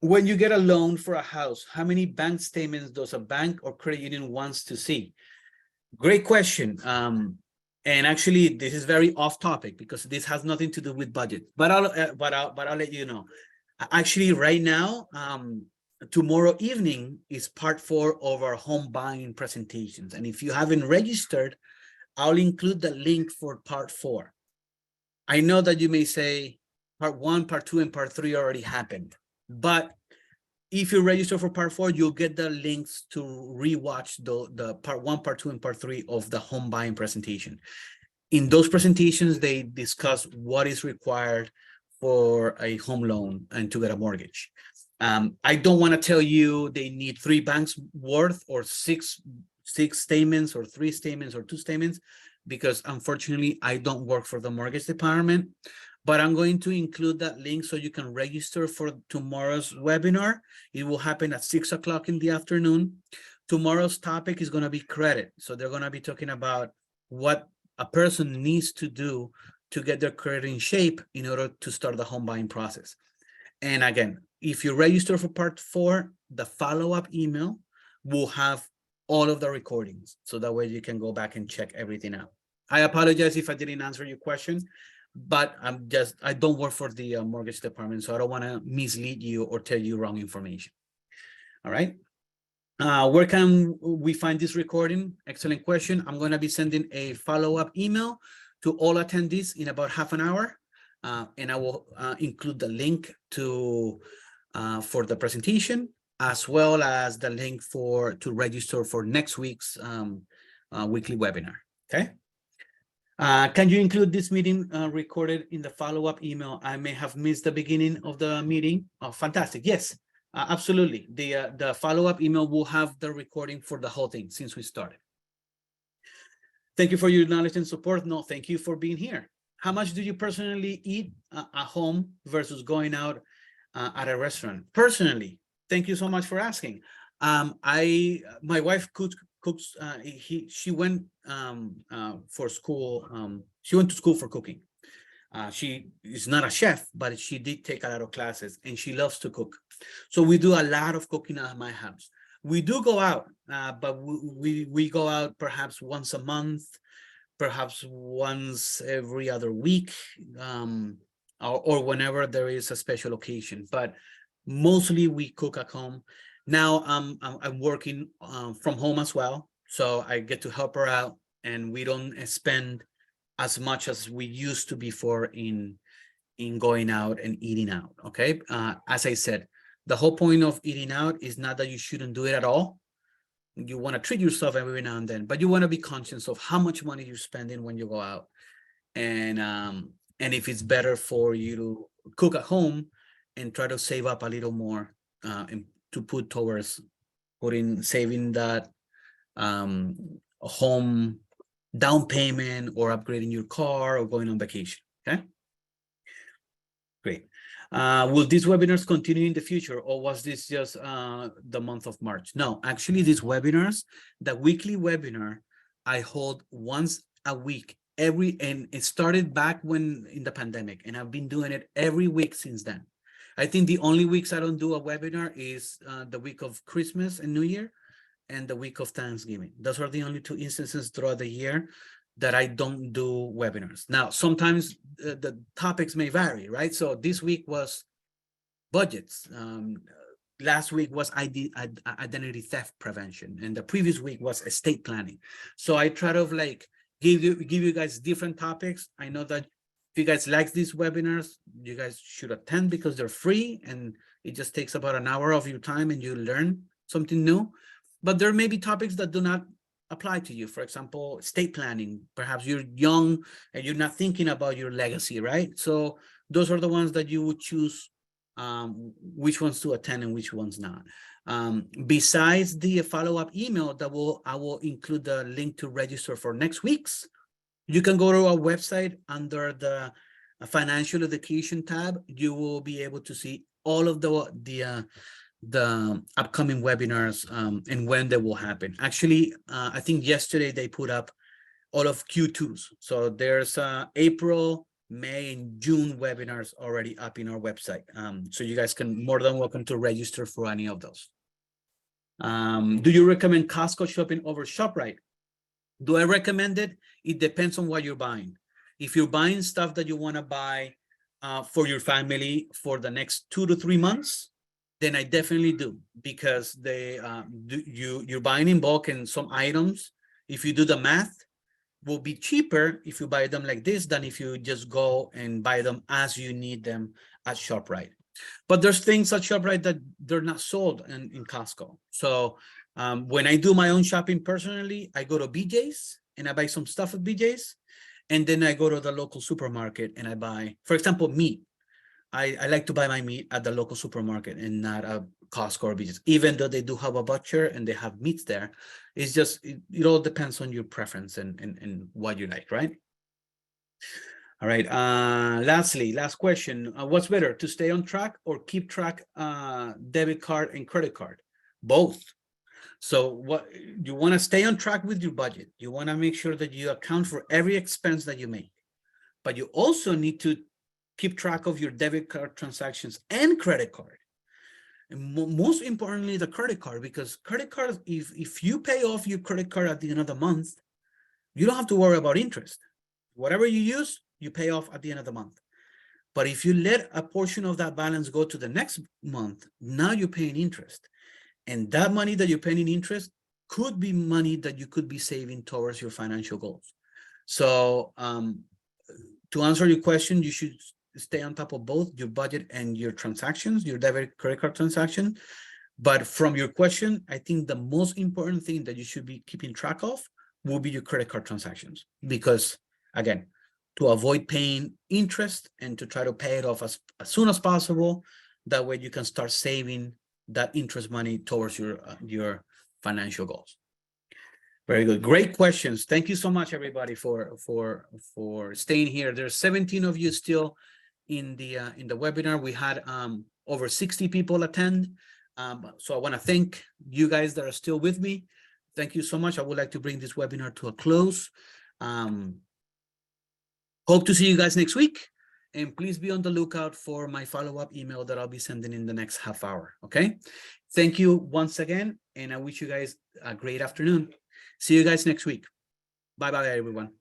When you get a loan for a house, how many bank statements does a bank or credit union wants to see? Great question. And actually, this is very off topic because this has nothing to do with budget. But I'll let you know. Actually, right now, tomorrow evening is part 4 of our home buying presentations. And if you haven't registered, I'll include the link for part 4. I know that you may say part 1, part 2, and part 3 already happened. But if you register for part 4, you'll get the links to rewatch the part 1, part 2, and part 3 of the home buying presentation. In those presentations, they discuss what is required for a home loan and to get a mortgage. I don't want to tell you they need 3 banks worth or six statements or 3 statements or 2 statements, because unfortunately I don't work for the mortgage department. But I'm going to include that link so you can register for tomorrow's webinar. It will happen at 6 o'clock in the afternoon. Tomorrow's topic is going to be credit. So they're going to be talking about what a person needs to do to get their credit in shape in order to start the home buying process. And again, if you register for part 4, the follow-up email will have all of the recordings. So that way you can go back and check everything out. I apologize if I didn't answer your question, but I don't work for the mortgage department, so I don't want to mislead you or tell you wrong information. All right. Where can we find this recording? Excellent question. I'm going to be sending a follow-up email to all attendees in about half an hour. And I will include the link to for the presentation, as well as the link to register for next week's weekly webinar. Okay. Can you include this meeting recorded in the follow-up email? I may have missed the beginning of the meeting. Oh, fantastic. Yes, absolutely. The follow-up email will have the recording for the whole thing since we started. Thank you for your knowledge and support. No, thank you for being here. How much do you personally eat at home versus going out at a restaurant? Personally, thank you so much for asking. My wife cooks. She went for school. She went to school for cooking. She is not a chef, but she did take a lot of classes, and she loves to cook. So we do a lot of cooking at my house. We do go out, but we go out perhaps once a month, perhaps once every other week, or whenever there is a special occasion. But mostly we cook at home. Now I'm working from home as well, so I get to help her out, and we don't spend as much as we used to before in going out and eating out. Okay, as I said, the whole point of eating out is not that you shouldn't do it at all. You want to treat yourself every now and then, but you want to be conscious of how much money you're spending when you go out, and if it's better for you to cook at home and try to save up a little more and to put towards saving that home down payment, or upgrading your car, or going on vacation. Okay, great. Will these webinars continue in the future, or was this just the month of March? No, actually these webinars, the weekly webinar, I hold once a week, and it started back when in the pandemic, and I've been doing it every week since then. I think the only weeks I don't do a webinar is the week of Christmas and New Year, and the week of Thanksgiving. Those are the only 2 instances throughout the year that I don't do webinars. Now, sometimes the topics may vary, right? So this week was budgets. Last week was identity theft prevention, and the previous week was estate planning. So I try to like give you guys different topics. I know that if you guys like these webinars, you guys should attend because they're free, and it just takes about an hour of your time, and you learn something new. But there may be topics that do not apply to you. For example, estate planning. Perhaps you're young and you're not thinking about your legacy, right? So those are the ones that you would choose which ones to attend and which ones not. Besides the follow-up email I will include the link to register for next week's. You can go to our website under the financial education tab. You will be able to see all of the upcoming webinars and when they will happen. Actually, I think yesterday they put up all of Q2s. So there's April, May, and June webinars already up in our website. So you guys can more than welcome to register for any of those. Do you recommend Costco shopping over ShopRite? Do I recommend it? It depends on what you're buying. If you're buying stuff that you want to buy for your family for the next 2 to 3 months, then I definitely do, because you're buying in bulk, and some items, if you do the math, will be cheaper if you buy them like this than if you just go and buy them as you need them at ShopRite. But there's things at ShopRite that they're not sold in Costco. So when I do my own shopping personally, I go to BJ's and I buy some stuff at BJ's. And then I go to the local supermarket and I buy, for example, meat. I like to buy my meat at the local supermarket and not a Costco or BJ's, even though they do have a butcher and they have meats there. It's just, it all depends on your preference and what you like, right? All right. Lastly, last question. What's better, to stay on track or keep track debit card and credit card? Both. So what you want to stay on track with your budget. You want to make sure that you account for every expense that you make, but you also need to keep track of your debit card transactions and credit card. And most importantly, the credit card, because credit cards, if you pay off your credit card at the end of the month, you don't have to worry about interest. Whatever you use, you pay off at the end of the month. But if you let a portion of that balance go to the next month, now you're paying interest. And that money that you're paying in interest could be money that you could be saving towards your financial goals. So to answer your question, you should stay on top of both your budget and your transactions, your debit credit card transaction. But from your question, I think the most important thing that you should be keeping track of will be your credit card transactions, because again, to avoid paying interest and to try to pay it off as soon as possible. That way you can start saving that interest money towards your financial goals. Very good. Great questions. Thank you so much, everybody, for staying here. There's 17 of you still in the webinar. We had over 60 people attend. So I want to thank you guys that are still with me. Thank you so much. I would like to bring this webinar to a close. Hope to see you guys next week. And please be on the lookout for my follow-up email that I'll be sending in the next half hour. Okay. Thank you once again. And I wish you guys a great afternoon. See you guys next week. Bye-bye, everyone.